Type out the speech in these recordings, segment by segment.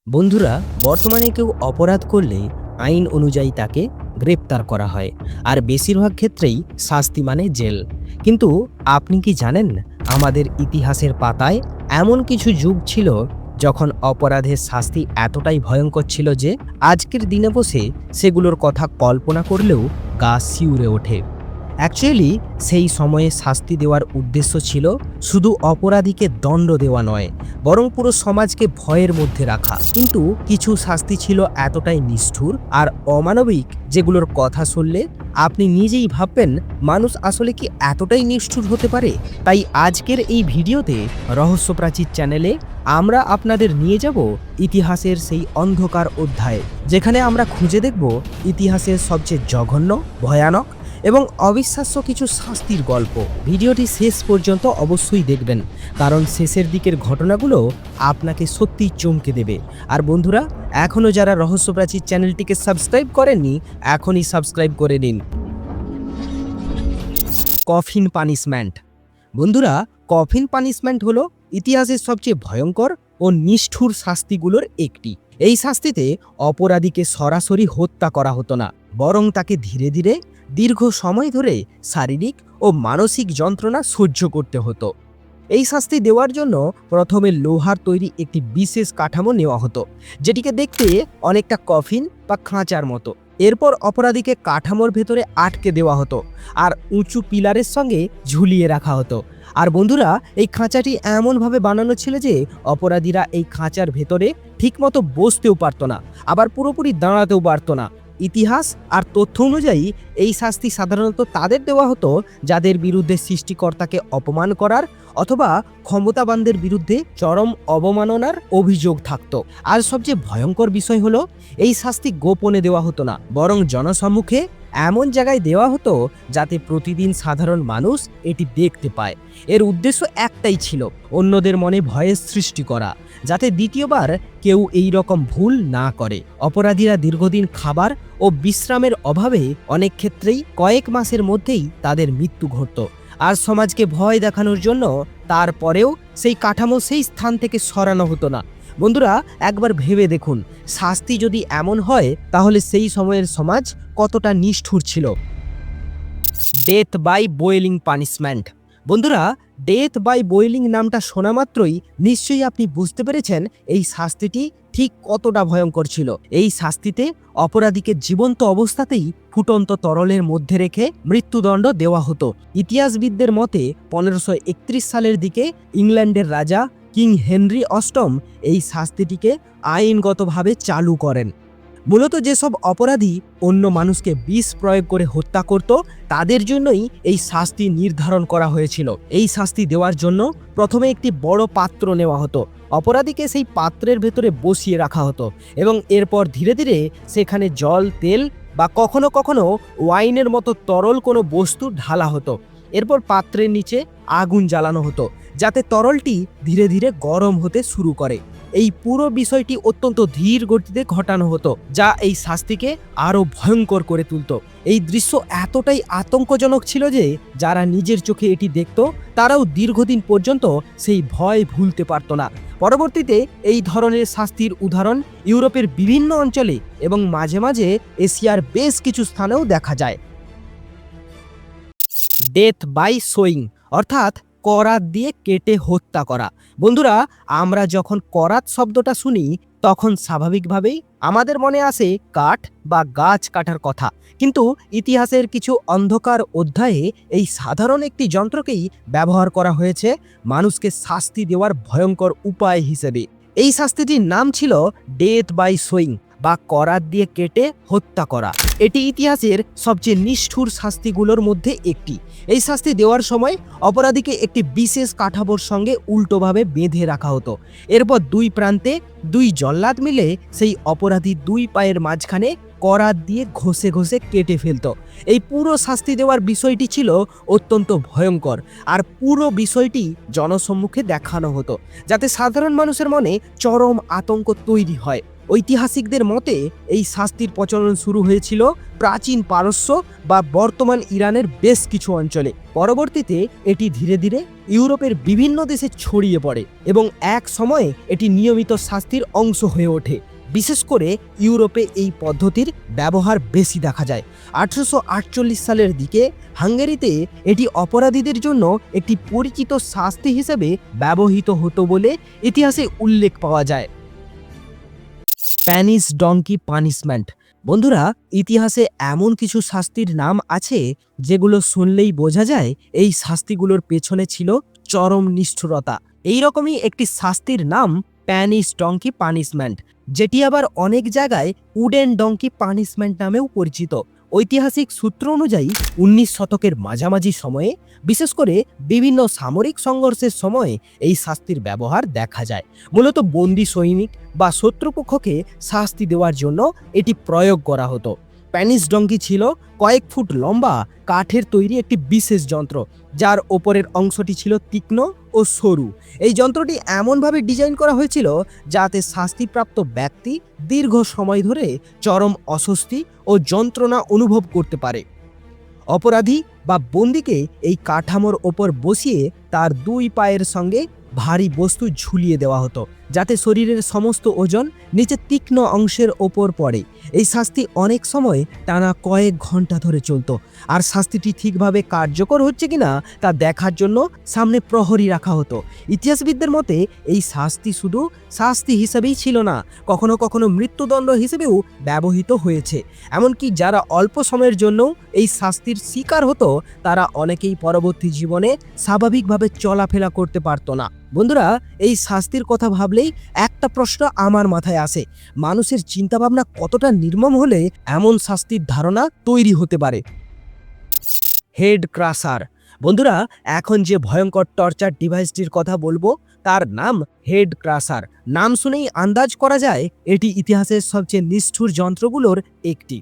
বন্ধুরা, বর্তমানে কেউ অপরাধ করলে আইন অনুযায়ী তাকে গ্রেপ্তার করা হয়, আর বেশিরভাগ ক্ষেত্রেই শাস্তি মানে জেল। কিন্তু আপনি কি জানেন, আমাদের ইতিহাসের পাতায় এমন কিছু যুগ ছিল যখন অপরাধের শাস্তি এতটাই ভয়ঙ্কর ছিল যে আজকের দিনে বসে সেগুলোর কথা কল্পনা করলেও গা শিউরে ওঠে। অ্যাকচুয়ালি সেই সময়ে শাস্তি দেওয়ার উদ্দেশ্য ছিল শুধু অপরাধীকে দণ্ড দেওয়া নয়, বরং পুরো সমাজকে ভয়ের মধ্যে রাখা। কিন্তু কিছু শাস্তি ছিল এতটাই নিষ্ঠুর আর অমানবিক যেগুলোর কথা শুনলে আপনি নিজেই ভাববেন, মানুষ আসলে কি এতটাই নিষ্ঠুর হতে পারে। তাই আজকের এই ভিডিওতে রহস্যপ্রাচীর চ্যানেলে আমরা আপনাদের নিয়ে যাব ইতিহাসের সেই অন্ধকার অধ্যায়ে, যেখানে আমরা খুঁজে দেখব ইতিহাসের সবচেয়ে জঘন্য, ভয়ানক এবং অবিশ্বাস্য কিছু শাস্তির গল্প। ভিডিওটি শেষ পর্যন্ত অবশ্যই দেখবেন, কারণ শেষের দিকের ঘটনাগুলো আপনাকে সত্যিই চমকে দেবে। আর বন্ধুরা, এখনও যারা রহস্যপ্রাচীর চ্যানেলটিকে সাবস্ক্রাইব করেননি, এখনই সাবস্ক্রাইব করে নিন। Coffin punishment. বন্ধুরা, কফিন পানিশমেন্ট হলো ইতিহাসের সবচেয়ে ভয়ঙ্কর ও নিষ্ঠুর শাস্তিগুলোর একটি। এই শাস্তিতে অপরাধীকে সরাসরি হত্যা করা হতো না, বরং তাকে ধীরে ধীরে দীর্ঘ সময় ধরে শারীরিক ও মানসিক যন্ত্রণা সহ্য করতে হতো। এই শাস্তি দেওয়ার জন্য প্রথমে লোহার তৈরি একটি বিশেষ কাঠামো নেওয়া হতো, যেটিকে দেখতে অনেকটা কফিন বা খাঁচার মতো। এরপর অপরাধীকে কাঠামোর ভেতরে আটকে দেওয়া হতো আর উঁচু পিলারের সঙ্গে ঝুলিয়ে রাখা হতো। আর বন্ধুরা, এই খাঁচাটি এমনভাবে বানানো ছিল যে অপরাধীরা এই খাঁচার ভেতরে ঠিকমতো বসতেও পারত না, আবার পুরোপুরি দাঁড়াতেও পারত না। ইতিহাস আর তথ্য অনুযায়ী এই শাস্তি সাধারণত তাদের দেওয়া হতো যাদের বিরুদ্ধে সৃষ্টিকর্তাকে অপমান করার অথবা ক্ষমতাবানদের বিরুদ্ধে চরম অবমাননার অভিযোগ থাকত। আর সবচেয়ে ভয়ঙ্কর বিষয় হলো, এই শাস্তি গোপনে দেওয়া হতো না, বরং জনসম্মুখে এমন জায়গায় দেওয়া হতো যাতে প্রতিদিন সাধারণ মানুষ এটি দেখতে পায়। এর উদ্দেশ্য একটাই ছিল, অন্যদের মনে ভয়ের সৃষ্টি করা, যাতে দ্বিতীয়বার কেউ এই রকম ভুল না করে। অপরাধীরা দীর্ঘদিন খাবার ও বিশ্রামের অভাবে অনেক ক্ষেত্রেই কয়েক মাসের মধ্যেই তাদের মৃত্যু ঘটত। আর সমাজকে ভয় দেখানোর জন্য তারপরেও সেই কাঠামো সেই স্থান থেকে সরানো হতো না। বন্ধুরা, একবার ভেবে দেখুন, শাস্তি যদি এমন হয় তাহলে সেই সময়ের সমাজ কতটা নিষ্ঠুর ছিল। Death by boiling punishment. বন্ধুরা, ডেথ বাই বয়েলিং নামটা শোনা মাত্রই নিশ্চয়ই আপনি বুঝতে পেরেছেন এই শাস্তিটি ঠিক কতটা ভয়ঙ্কর ছিল। এই শাস্তিতে অপরাধীকে জীবন্ত অবস্থাতেই ফুটন্ত তরলের মধ্যে রেখে মৃত্যুদণ্ড দেওয়া হতো। ইতিহাসবিদদের মতে 1531 সালের দিকে ইংল্যান্ডের রাজা কিং হেনরি অষ্টম এই শাস্তিটিকে আইনগতভাবে চালু করেন। মূলত যেসব অপরাধী অন্য মানুষকে বিষ প্রয়োগ করে হত্যা করত, তাদের জন্যই এই শাস্তি নির্ধারণ করা হয়েছিল। এই শাস্তি দেওয়ার জন্য প্রথমে একটি বড় পাত্র নেওয়া হতো, অপরাধীকে সেই পাত্রের ভেতরে বসিয়ে রাখা হতো এবং এরপর ধীরে ধীরে সেখানে জল, তেল বা কখনো কখনো ওয়াইনের মতো তরল কোনো বস্তু ঢালা হতো। এরপর পাত্রের নিচে আগুন জ্বালানো হতো যাতে তরলটি ধীরে ধীরে গরম হতে শুরু করে। এই পুরো বিষয়টি অত্যন্ত ধীর গতিতে ঘটানো হতো, যা এই শাস্তিকে আরও ভয়ঙ্কর করে তুলত। এই দৃশ্য এতটাই আতঙ্কজনক ছিল যে যারা নিজের চোখে এটি দেখত তারাও দীর্ঘদিন পর্যন্ত সেই ভয় ভুলতে পারত না। পরবর্তীতে এই ধরনের শাস্তির উদাহরণ ইউরোপের বিভিন্ন অঞ্চলে এবং মাঝে মাঝে এশিয়ার বেশ কিছু স্থানেও দেখা যায়। ডেথ বাই সোয়িং, অর্থাৎ করাত দিয়ে কেটে হত্যা করা। বন্ধুরা, আমরা যখন করাত শব্দটা শুনি তখন স্বাভাবিকভাবেই আমাদের মনে আসে কাঠ বা গাছ কাটার কথা। কিন্তু ইতিহাসের কিছু অন্ধকার অধ্যায়ে এই সাধারণ একটি যন্ত্রকেই ব্যবহার করা হয়েছে মানুষকে শাস্তি দেওয়ার ভয়ঙ্কর উপায় হিসেবে। এই শাস্তিটির নাম ছিল ডেথ বাই সোয়িং বা করাত দিয়ে কেটে হত্যা করা। এটি ইতিহাসের সবচেয়ে নিষ্ঠুর শাস্তিগুলোর মধ্যে একটি। এই শাস্তি দেওয়ার সময় অপরাধীকে একটি বিশেষ কাঠামোর সঙ্গে উল্টোভাবে বেঁধে রাখা হতো। এরপর দুই প্রান্তে দুই জল্লাদ মিলে সেই অপরাধী দুই পায়ের মাঝখানে করাত দিয়ে ঘষে ঘষে কেটে ফেলত। এই পুরো শাস্তি দেওয়ার বিষয়টি ছিল অত্যন্ত ভয়ঙ্কর, আর পুরো বিষয়টি জনসম্মুখে দেখানো হতো যাতে সাধারণ মানুষের মনে চরম আতঙ্ক তৈরি হয়। ঐতিহাসিকদের মতে এই শাস্তির প্রচলন শুরু হয়েছিল প্রাচীন পারস্য বা বর্তমান ইরানের বেশ কিছু অঞ্চলে। পরবর্তীতে এটি ধীরে ধীরে ইউরোপের বিভিন্ন দেশে ছড়িয়ে পড়ে এবং এক সময়ে এটি নিয়মিত শাস্তির অংশ হয়ে ওঠে। বিশেষ করে ইউরোপে এই পদ্ধতির ব্যবহার বেশি দেখা যায়। 1848 সালের দিকে হাঙ্গেরিতে এটি অপরাধীদের জন্য একটি পরিচিত শাস্তি হিসেবে ব্যবহৃত হতো বলে ইতিহাসে উল্লেখ পাওয়া যায়। Spanish donkey punishment. বন্ধুরা, ইতিহাসে এমন কিছু শাস্তির নাম আছে যেগুলো শুনলেই বোঝা যায় এই শাস্তিগুলোর পেছনে ছিল চরম নিষ্ঠুরতা। এই রকমই একটি শাস্তির নাম স্প্যানিশ ডঙ্কি পানিশমেন্ট, যেটি আবার অনেক জায়গায় উডেন ডঙ্কি পানিশমেন্ট নামেও পরিচিত। ঐতিহাসিক সূত্র অনুযায়ী 19 শতকের মাঝামাঝি সময়ে, বিশেষ করে বিভিন্ন সামরিক সংঘর্ষের সময়ে এই শাস্তির ব্যবহার দেখা যায়। মূলত বন্দী সৈনিক বা শত্রুপক্ষকে শাস্তি দেওয়ার জন্য এটি প্রয়োগ করা হতো। স্প্যানিশ ডঙ্কি ছিল কয়েক ফুট লম্বা কাঠের তৈরি একটি বিশেষ যন্ত্র, যার ওপরের অংশটি ছিল তীক্ষ্ণ ও সরু। এই যন্ত্রটি এমনভাবে ডিজাইন করা হয়েছিল যাতে শাস্তিপ্রাপ্ত ব্যক্তি দীর্ঘ সময় ধরে চরম অস্বস্তি ও যন্ত্রণা অনুভব করতে পারে। অপরাধী বা বন্দীকে এই কাঠামোর ওপর বসিয়ে তার দুই পায়ের সঙ্গে ভারী বস্তু ঝুলিয়ে দেওয়া হতো, যাতে শরীরের সমস্ত ওজন নিচে তীক্ষ্ণ অংশের ওপর পড়ে। এই শাস্তি অনেক সময় টানা কয়েক ঘন্টা ধরে চলত, আর শাস্তিটি ঠিকভাবে কার্যকর হচ্ছে কিনা তা দেখার জন্য সামনে প্রহরী রাখা হতো। ইতিহাসবিদদের মতে এই শাস্তি শুধু শাস্তি হিসেবেই ছিল না, কখনো কখনো মৃত্যুদণ্ড হিসেবেও ব্যবহৃত হয়েছে। এমনকি যারা অল্প সময়ের জন্য এই শাস্তির শিকার হতো, তারা অনেকেই পরবর্তী জীবনে স্বাভাবিকভাবে চলাফেরা করতে পারত না। বন্ধুরা, এই শাস্তির কথা ভাবলেই একটা প্রশ্ন আমার মাথায় আসে, মানুষের চিন্তাভাবনা কতটা নির্মম হলে এমন শাস্তির ধারণা তৈরি হতে পারে। Head crusher. বন্ধুরা, এখন যে ভয়ঙ্কর টর্চার ডিভাইসটির কথা বলবো তার নাম হেড ক্রাশার। নাম শুনেই আন্দাজ করা যায় এটি ইতিহাসের সবচেয়ে নিষ্ঠুর যন্ত্রগুলোর একটি।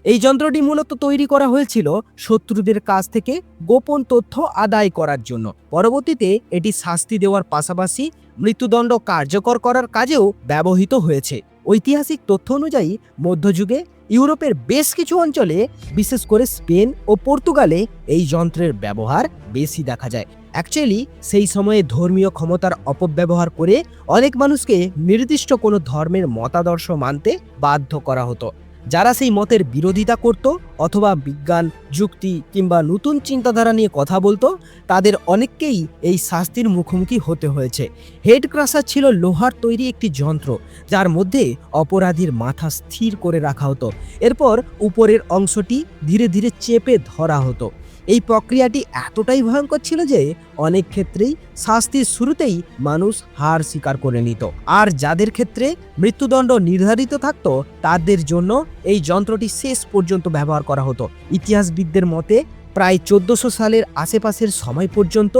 এই যন্ত্রটি মূলত তৈরি করা হয়েছিল শত্রুদের কাছ থেকে গোপন তথ্য আদায় করার জন্য। পরবর্তীতে এটি শাস্তি দেওয়ার পাশাপাশি মৃত্যুদণ্ড কার্যকর করার কাজেও ব্যবহৃত হয়েছে। ঐতিহাসিক তথ্য অনুযায়ী মধ্যযুগে ইউরোপের বেশ কিছু অঞ্চলে, বিশেষ করে স্পেন ও পর্তুগালে এই যন্ত্রের ব্যবহার বেশি দেখা যায়। অ্যাকচুয়ালি সেই সময়ে ধর্মীয় ক্ষমতার অপব্যবহার করে অনেক মানুষকে নির্দিষ্ট কোনো ধর্মের মতাদর্শ মানতে বাধ্য করা হতো। যারা সেই মতের বিরোধিতা করত অথবা বিজ্ঞান, যুক্তি কিংবা নতুন চিন্তাধারা নিয়ে কথা বলতো, তাদের অনেককেই এই শাস্তির মুখোমুখি হতে হয়েছে। হেড ক্রাশার ছিল লোহার তৈরি একটি যন্ত্র, যার মধ্যে অপরাধীর মাথা স্থির করে রাখা হতো। এরপর উপরের অংশটি ধীরে ধীরে চেপে ধরা হতো। এই প্রক্রিয়াটি এতটাই ভয়ঙ্কর ছিল যে অনেক ক্ষেত্রেই শাস্তির শুরুতেই মানুষ হার স্বীকার করে নিত, আর যাদের ক্ষেত্রে মৃত্যুদণ্ড নির্ধারিত থাকতো তাদের জন্য এই যন্ত্রটি শেষ পর্যন্ত ব্যবহার করা হতো। ইতিহাসবিদদের মতে প্রায় 1400 সালের আশেপাশের সময় পর্যন্ত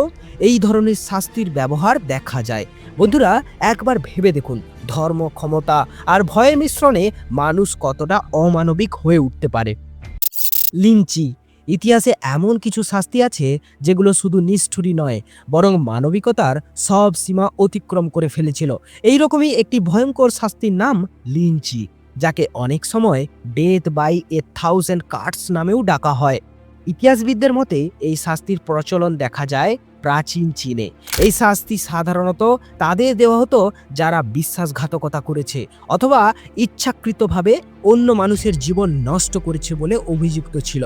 এই ধরনের শাস্তির ব্যবহার দেখা যায়। বন্ধুরা, একবার ভেবে দেখুন, ধর্ম, ক্ষমতা আর ভয়ের মিশ্রণে মানুষ কতটা অমানবিক হয়ে উঠতে পারে। লিঞ্চি। ইতিহাসে এমন কিছু শাস্তি আছে যেগুলো শুধু নিষ্ঠুরই নয়, বরং মানবিকতার সব সীমা অতিক্রম করে ফেলেছিল। এই রকমই একটি ভয়ঙ্কর শাস্তির নাম লিঞ্চি, যাকে অনেক সময় ডেথ বাই 1000 কাটস নামেও ডাকা হয়। ইতিহাসবিদদের মতে এই শাস্তির প্রচলন দেখা যায় প্রাচীন চীনে। এই শাস্তি সাধারণত তাদের দেওয়া হতো যারা বিশ্বাসঘাতকতা করেছে অথবা ইচ্ছাকৃতভাবে অন্য মানুষের জীবন নষ্ট করেছে বলে অভিযুক্ত ছিল।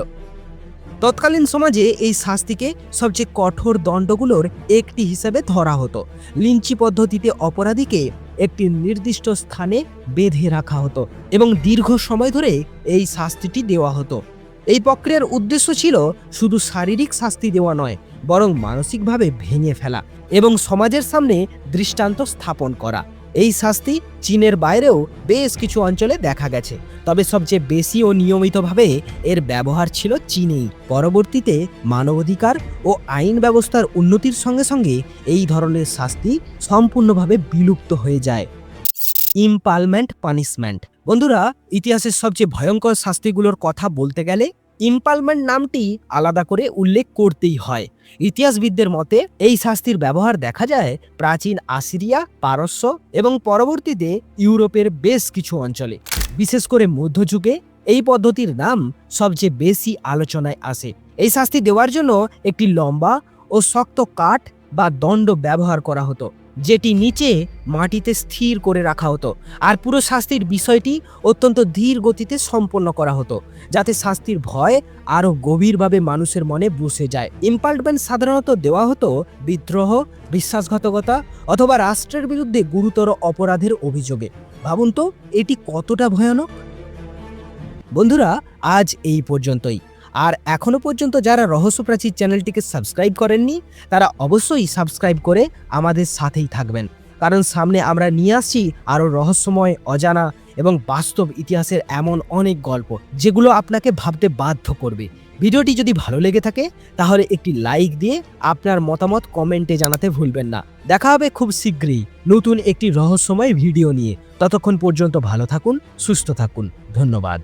তৎকালীন সমাজে এই শাস্তিকে সবচেয়ে কঠোর দণ্ডগুলোর একটি হিসেবে ধরা হতো। লিঞ্চি পদ্ধতিতে অপরাধীকে একটি নির্দিষ্ট স্থানে বেঁধে রাখা হতো এবং দীর্ঘ সময় ধরে এই শাস্তিটি দেওয়া হতো। এই প্রক্রিয়ার উদ্দেশ্য ছিল শুধু শারীরিক শাস্তি দেওয়া নয়, বরং মানসিকভাবে ভেঙে ফেলা এবং সমাজের সামনে দৃষ্টান্ত স্থাপন করা। এই শাস্তি চীনের বাইরেও বেশ কিছু অঞ্চলে দেখা গেছে, তবে সবচেয়ে বেশি ও নিয়মিতভাবে এর ব্যবহার ছিল চীনেই। পরবর্তীতে মানবাধিকার ও আইন ব্যবস্থার উন্নতির সঙ্গে সঙ্গে এই ধরনের শাস্তি সম্পূর্ণভাবে বিলুপ্ত হয়ে যায়। ইম্পালমেন্ট পানিশমেন্ট। বন্ধুরা, ইতিহাসের সবচেয়ে ভয়ঙ্কর শাস্তিগুলোর কথা বলতে গেলে ইম্পালমেন্ট নামটি আলাদা করে উল্লেখ করতেই হয়। ইতিহাসবিদদের মতে এই শাস্তির ব্যবহার দেখা যায় প্রাচীন আসিরিয়া, পারস্য এবং পরবর্তীতে ইউরোপের বেশ কিছু অঞ্চলে। বিশেষ করে মধ্যযুগে এই পদ্ধতির নাম সবচেয়ে বেশি আলোচনায় আসে। এই শাস্তি দেওয়ার জন্য একটি লম্বা ও শক্ত কাঠ বা দণ্ড ব্যবহার করা হতো, যেটি নিচে মাটিতে স্থির করে রাখা হতো। আর পুরো শাস্তির বিষয়টি অত্যন্ত ধীর গতিতে সম্পন্ন করা হতো, যাতে শাস্তির ভয় আরও গভীরভাবে মানুষের মনে বসে যায়। ইম্পালমেন্ট সাধারণত দেওয়া হতো বিদ্রোহ, বিশ্বাসঘাতকতা অথবা রাষ্ট্রের বিরুদ্ধে গুরুতর অপরাধের অভিযোগে। ভাবুন তো এটি কতটা ভয়ানক। বন্ধুরা, আজ এই পর্যন্তই। আর এখনো পর্যন্ত যারা রহস্যপ্রাচীর চ্যানেলটিকে সাবস্ক্রাইব করেননি, তারা অবশ্যই সাবস্ক্রাইব করে আমাদের সাথেই থাকবেন, কারণ সামনে আমরা নিয়ে আসছি আরও রহস্যময়, অজানা এবং বাস্তব ইতিহাসের এমন অনেক গল্প, যেগুলো আপনাকে ভাবতে বাধ্য করবে। ভিডিওটি যদি ভালো লেগে থাকে তাহলে একটি লাইক দিয়ে আপনার মতামত কমেন্টে জানাতে ভুলবেন না। দেখা হবে খুব শীঘ্রই নতুন একটি রহস্যময় ভিডিও নিয়ে। ততক্ষণ পর্যন্ত ভালো থাকুন, সুস্থ থাকুন। ধন্যবাদ।